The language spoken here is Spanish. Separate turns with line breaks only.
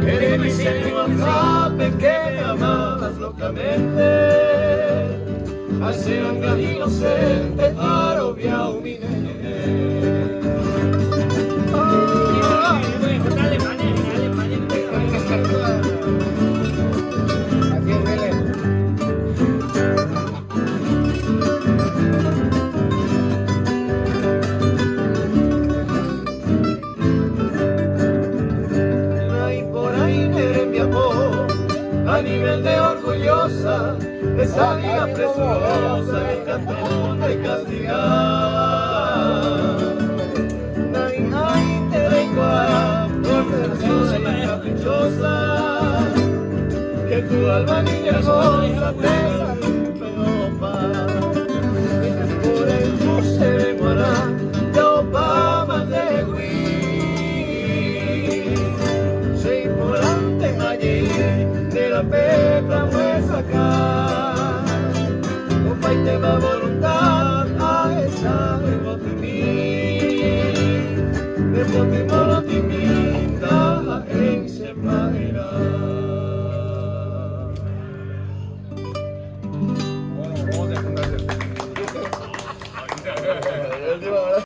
Eres mi cielo que me amabas locamente. Hace un gran inocente arobia humilde. A nivel de orgullosa, esa vida presurosa que cantó y castigar. Ay, te vengo a por persona caprichosa, que tu alma niña hermosa te saludó paz. Por el dulce de Guará, yo pama de Huí, soy por ante allí. La pepa fue sacar, un país te va voluntad a esa de